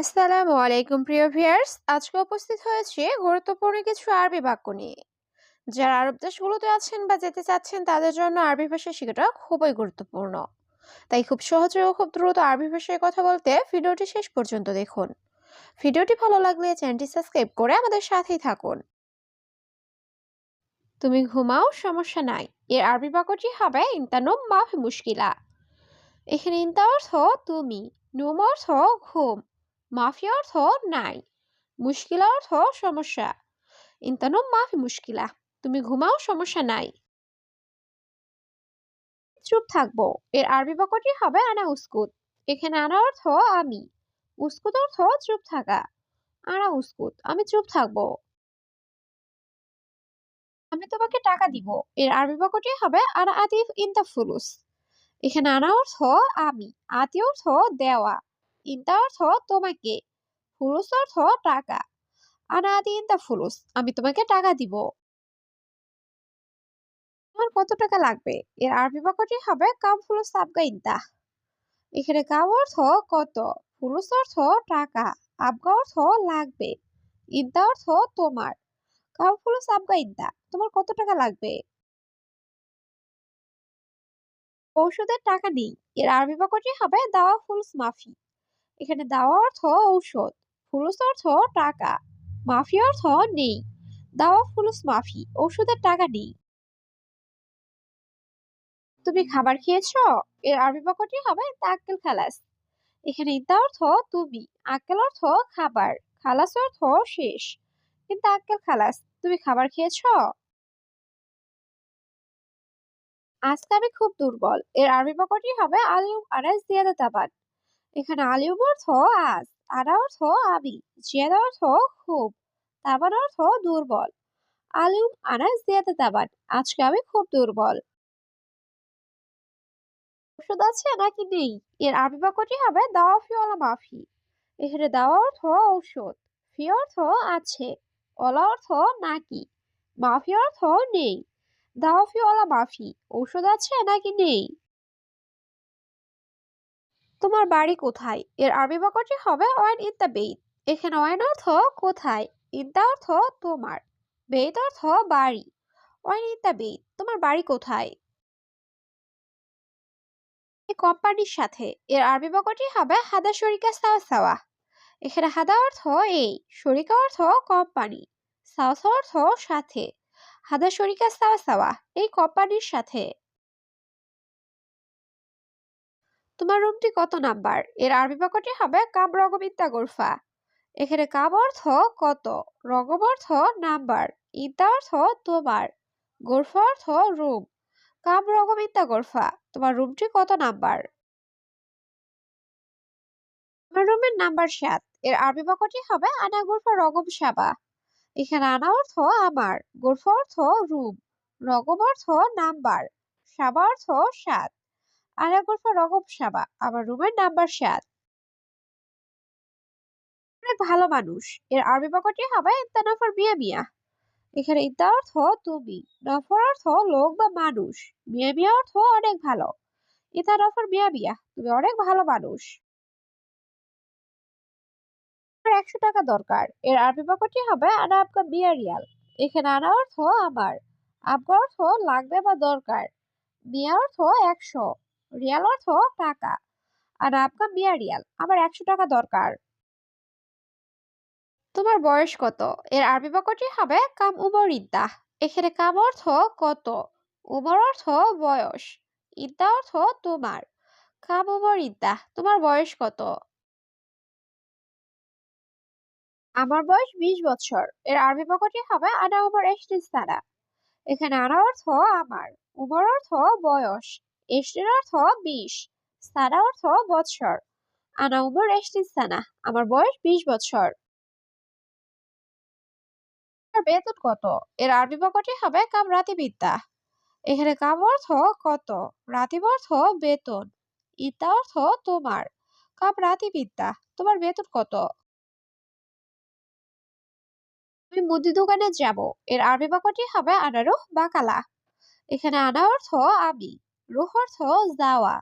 আসসালামু আলাইকুম প্রিয় ভিউয়ার্স, আজকে উপস্থিত হয়েছে গুরুত্বপূর্ণ কিছু আরবি বাক্য নিয়ে। যারা আরব দেশগুলোতে আছেন বা যেতে চাচ্ছেন তাদের জন্য আরবি ভাষা শেখাটা খুবই গুরুত্বপূর্ণ। তাই খুব সহজে ও খুব দ্রুত আরবি ভাষায় কথা বলতে ভিডিওটি শেষ পর্যন্ত দেখুন। ভিডিওটি ভালো লাগলে চ্যানেলটি সাবস্ক্রাইব করে আমাদের সাথেই থাকুন। তুমি ঘুমাও, সমস্যা নাই। এর আরবি বাক্যটি হবে ইন্তানুম মাফি মুশকিলা। এখানে ইন্তা অর্থ তুমি, নুম অর্থ ঘুম, মাফি অর্থ নাই, মুশকিলা অর্থ সমস্যা। ইন্তানুম মাফি মুশকিলা, তুমি ঘুমাও, সমস্যা নাই। চুপ থাকবো। এর আরবি বাক্যটি হবে আনা উস্কুত। এখানে আনা অর্থ আমি, উস্কুত অর্থ চুপ থাকা। আনা উস্কুত, আমি চুপ থাকবো। আমি তোমাকে টাকা দিব। এর আরবি বাক্যটি হবে আনা আতিফ ইনতা ফুলুস। এখানে আনা অর্থ আমি, আতি অর্থ দেওয়া, ইনতা অর্থ তোমাকে, ফুলুস অর্থ টাকা। আনা আতি ইনতা ফুলুস, আমি তোমাকে টাকা দিব। তোমার কত টাকা লাগবে? এর আরবি বাক্যটি হবে কাম ফুলুস আবগা ইনতা। এখানে কাম অর্থ কত, ফুলুস অর্থ টাকা, আবগা অর্থ লাগবে, ইনতা অর্থ তোমার। কাম ফুলুস আবগা ইনতা, তোমার কত টাকা লাগবে? ঔষধের টাকা নেই। এর আরবি বাক্যটি হবে দাওয়া ফুলুস মাফি। এখানে দাওয়া অর্থ ঔষধ, ফুলুস অর্থ টাকা, মাফি অর্থ নেই। দাওয়া ফুলুস মাফি, ঔষধের টাকা নেই। তুমি খাবার খেয়েছো? এর আরবি বাক্যটি হবে তাক্কেল খালাস। এখানে ইতা অর্থ তুমি, আক্কেল অর্থ খাবার, খালাস অর্থ শেষ। কিন্তু আক্কেল খালাস, তুমি খাবার খেয়েছো? আজকে আমি খুব দুর্বল। এর আরবি বাক্যটি হবে আলিউম আনাস জিয়াদা তাবান। এখানে আলিউম অর্থ আজ, আনা অর্থ আমি, জিয়াদা অর্থ খুব, তাবান অর্থ দুর্বল। আলিউম আনাস জিয়াদা তাবান, আজকে আমি খুব দুর্বল। ওষুধ আছে নাকি নেই? এর আরবি বাক্যটি হবে দাওয়া ফি ওয়ালা মাফি। এখানে দাওয়া অর্থ ঔষধ, ফি অর্থ আছে, ওলা অর্থ নাকি, মাফি অর্থ নেই। দাওয়া ফি ওয়ালা মাফি, ঔষধ আছে নাকি নেই? তোমার বাড়ি কোথায়? এর আরবি বাক্যটি হবে ওয়াইন ইন দ্য বেইত। এখানে ওয়াইন অর্থ কোথায়, ইন দ্য অর্থ তোমার, বেইত অর্থ বাড়ি। ওয়াইন ইন দ্য বেইত, তোমার বাড়ি কোথায়? এই কোম্পানির সাথে। এর আরবি বাক্যটি হবে হাদা শরিকা সাওয়া সাওয়া। এখানে হাদা অর্থ এই, শরিকা অর্থ কোম্পানি, সাওয়া সাওয়া অর্থ সাথে। হাদা শরিকা সাওয়া সাওয়া, এই কোম্পানির সাথে। তোমার রুমটি কত নাম্বার? এর আরবি বাক্যটি হবে কাম রগম ইত্তা গোরফা। এখানে কাম অর্থ কত, রগম অর্থ নাম্বার, ইত্তা অর্থ তোমার, গোরফা অর্থ রুম। কাম রগম ইত্তা গোরফা, তোমার রুমটি কত নাম্বার? আমার রুমের নাম্বার 7। এর আরবি বাক্যটি হবে আনা গোরফা রগম সাবা। এখানে আনা অর্থ আমার, গোরফা অর্থ রুম, রগম অর্থ নাম্বার, সাবা অর্থ 7। আনা গোরফা রগম সাবা, আমার রুমের নাম্বার 7। অনেক ভালো মানুষ। এর আরবি বাক্যটি হবে ইন্তা নফর মিয়া মিয়া। এখানে ইন্তা অর্থ তুমি, নফর অর্থ লোক বা মানুষ, মিয়া মিয়া অর্থ অনেক ভালো। ইতা নফর মিয়া মিয়া, তুমি অনেক ভালো মানুষ। আমার 100 টাকা দরকার। এর আরবি বাক্যটি হবে আনা আপকা মিয়া রিয়াল। এখানে আনা অর্থ আমার, আপকা অর্থ লাগবে বা দরকার, মিয়া অর্থ 100, রিয়াল অর্থ টাকা। আনা আপকা মিয়া রিয়াল, আমার 100 টাকা দরকার। তোমার বয়স কত? এর আরবি বাক্যটি হবে কাম উমর ইদ্দাহ। এখানে কাম অর্থ কত, উমর অর্থ বয়স, ইদ্দা অর্থ তোমার। কাম উমর ইদ্দাহ, তোমার বয়স কত? আমার বয়স 20 বছর। এর আরবি বাক্যটি হবে আনা উমর এশরিন সানা। এখানে আনা অর্থ আমার, উমর অর্থ বয়স, এশরিন অর্থ 20, সানা অর্থ বছর। আনা উমর এশরিন সানা, আমার বয়স 20 বছর। আমার বেতন কত? এর আরবি বাক্যটি হবে কাম রাতিবিদ্যা। এখানে কাম অর্থ কত, রাতিব অর্থ বেতন, ইত্যা অর্থ তোমার। কাম রাতিবিদ্যা, তোমার বেতন কত? আমি মুদি দোকানে যাব। এর আরবি বাক্যটি হবে আনা রুহ বাকালা। এখানে আনা অর্থ আমি, রুহ অর্থ যাওয়া,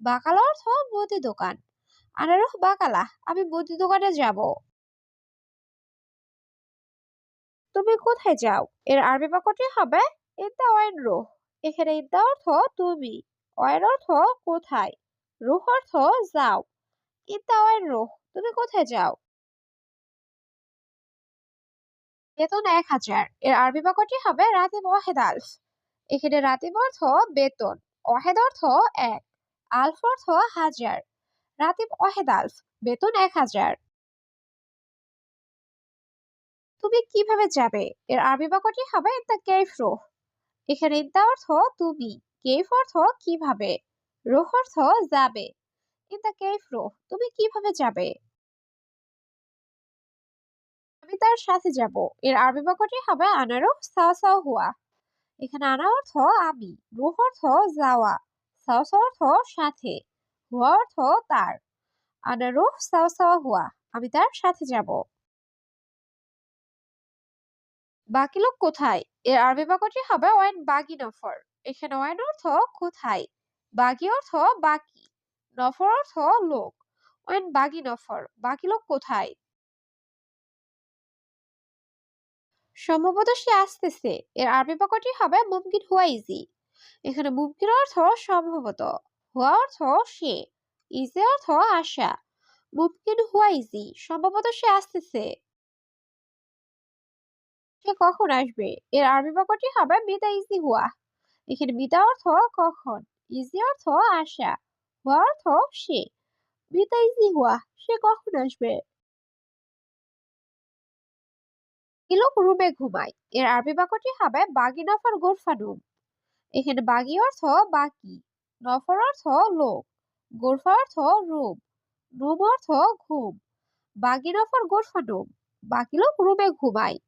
বাকালা অর্থ মুদি দোকান। আনারুহ বাকালা, আমি মুদি দোকানে যাব। তুমি কোথায় যাও? এর আরবি বাক্যটি হবে ইনতা ওয়াইন রুহ। এখানে ইনতা অর্থ তুমি, ওয়াইন অর্থ কোথায়, রুহ অর্থ যাও। ইনতা ওয়াইন রুহ, তুমি কোথায় যাও? বেতন ১,০০০। এর আরবি বাক্যটি হবে রাতিব ওয়াহেদ আলফ। এখানে রাতিব অর্থ বেতন, ওয়াহেদ অর্থ এক, আলফ অর্থ হাজার। রাতিব ওয়াহেদ আলফ, বেতন ১,০০০। তুমি কিভাবে যাবে? এর আরবি বাক্যটি হবে ইনতা কেইফ রুহ। এখানে ইনতা অর্থ তুমি, কেইফ অর্থ কিভাবে, রুহ অর্থ যাবে। ইনতা কেইফ রুহ, তুমি কিভাবে যাবে? আমি তার সাথে যাব। এর আরবি বাক্যটি হবে আনা রুহ সাওয়া সাওয়া হুয়া। এখানে আনা অর্থ আমি, রুহ অর্থ যাওয়া, সাওয়া সাওয়া অর্থ সাথে, হুয়া অর্থ তার। আনা রুহ সাওয়া সাওয়া হুয়া, আমি তার সাথে যাব। বাকি লোক কোথায়? এর আরবি বাক্যটি হবে ওয়াইন বাগি নফর। এখানে ওয়াইন অর্থ কোথায়, বাগি অর্থ বাকি, নফর অর্থ লোক। ওয়াইন বাগি নফর, বাকি লোক কোথায়? সম্ভবত সে আসতেছে। এর আরবি বাক্যটি হবে মুমকিন হুয়া ইজি। এখানে মুমকিন অর্থ সম্ভবত, হুয়া অর্থ সে, ইজি অর্থ আশা। মুমকিন হুয়া ইজি, সম্ভবত সে আসতেছে। সে কখন আসবে? এর আরবি বাক্যটি হবে মিতা ইজি হুয়া। এখানে মিতা অর্থ কখন, ইজি অর্থ আশা, হুয়া অর্থ সে। মিতা ইজি হুয়া, সে কখন আসবে? কি লোক রুমে ঘুমায়? এর আরবি বাক্যটি হবে বাগি নফর গোরফানুম। এখানে বাগি অর্থ বাকি, নফর অর্থ লোক, গোরফা অর্থ রুম, রুম অর্থ ঘুম। বাগি নফর গোরফা নুম, বাকি লোক রুমে ঘুমায়।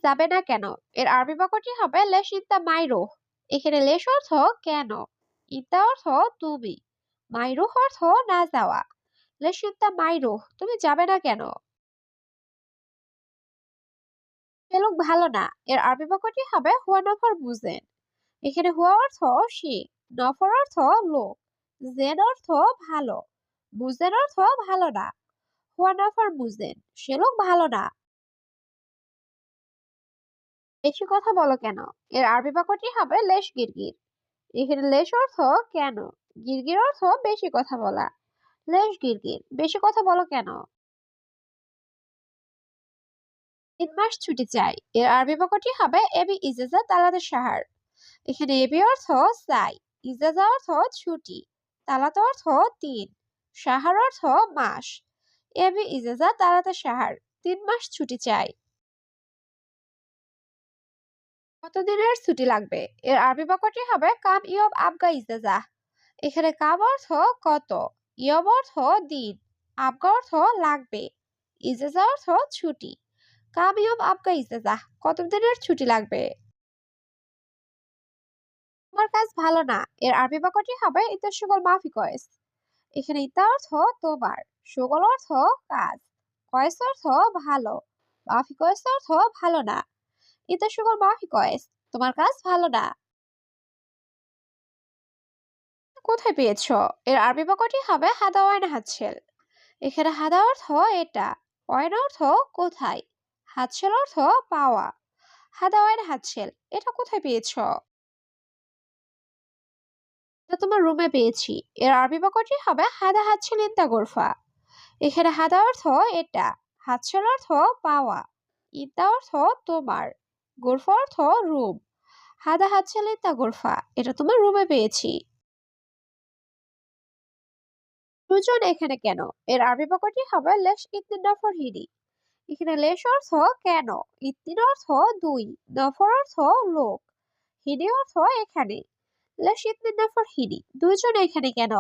যাবে না কেন? এর আরবি বাক্যটি হবে লেশ ইনতা মাইরুহ। এখানে লেশ অর্থ কেন, ইনতা অর্থ তুমি, মাইরুহ অর্থ না যাওয়া। লেশ ইনতা মাইরুহ, তুমি যাবে না কেন? সে লোক ভালো না। এর আরবি বাক্যটি হবে হুয়া নফর বুঝেন। এখানে হুয়া অর্থ সে, নফর অর্থ লোক, জেন অর্থ ভালো, বুঝেন অর্থ ভালো না। হুয়া নফর বুঝেন, সে লোক ভালো না। বেশি কথা বলো কেন? এর আরবি বাক্যটি হবে লেশ গিরগির। এখানে লেশ অর্থ কেন, গিরগির অর্থ বেশি কথা বলা। লেশ গিরগির, বেশি কথা বলো কেন? ৩ মাস ছুটি চাই। এর আরবি বাক্যটি হবে এবি ইজাজা তালাতে সাহার। এখানে এবি অর্থ চাই, ইজাজা অর্থ ছুটি, তালাত অর্থ ৩, সাহার অর্থ মাস। এবি ইজাজা তালাতে সাহার, ৩ মাস ছুটি চাই। কতদিনের ছুটি লাগবে? এর আরবি বাক্যটি হবে কাম ইয়ব আবগা ইজাজা। এখানে কাম অর্থ কত, ইয়ব অর্থ দিন, আবগা অর্থ লাগবে, ইজাজা অর্থ ছুটি। কাম ইয়ব আবগা ইজাজা, কতদিনের ছুটি লাগবে? তোমার কাজ ভালো না। এর আরবি বাক্যটি হবে ইতা সুগল মাফি কয়েস। এখানে ইতা অর্থ তোমার, সুগল অর্থ কাজ, কয়েস অর্থ ভালো, মাফি কয়েস অর্থ ভালো না। ইতা সুগল মাফি কয়েস, তোমার কাজ ভালো না। কোথায় পেয়েছো? এর আরবি বাক্যটি হবে হাদা ওয়াইন হাতছেল। এখানে হাদা অর্থ এটা, ওয়াইন অর্থ কোথায়, হাতছেল অর্থ পাওয়া। হাদা ওয়াইন হাতছেল, এটা কোথায় পেয়েছো? এটা তোমার রুমে পেয়েছি। এর আরবি বাক্যটি হবে হাদা হাতছেল ইনতা গোরফা। এখানে হাদা অর্থ এটা, হাতছেল অর্থ পাওয়া, ইনতা অর্থ তোমার, গোরফা অর্থ রুম। হাদা হাতছেল ইনতা গোরফা, এটা তোমার রুমে পেয়েছি। দুজন এখানে কেন? এর আরবি বাক্যটি হবে লেশ ইতনিন নফর হিনি। এখানে লেশ অর্থ কেন, ইতনিন অর্থ দুই, নফর অর্থ লোক, হিনি অর্থ এখানে। লেশ ইতনিন নফর হিনি, দুইজন এখানে কেন?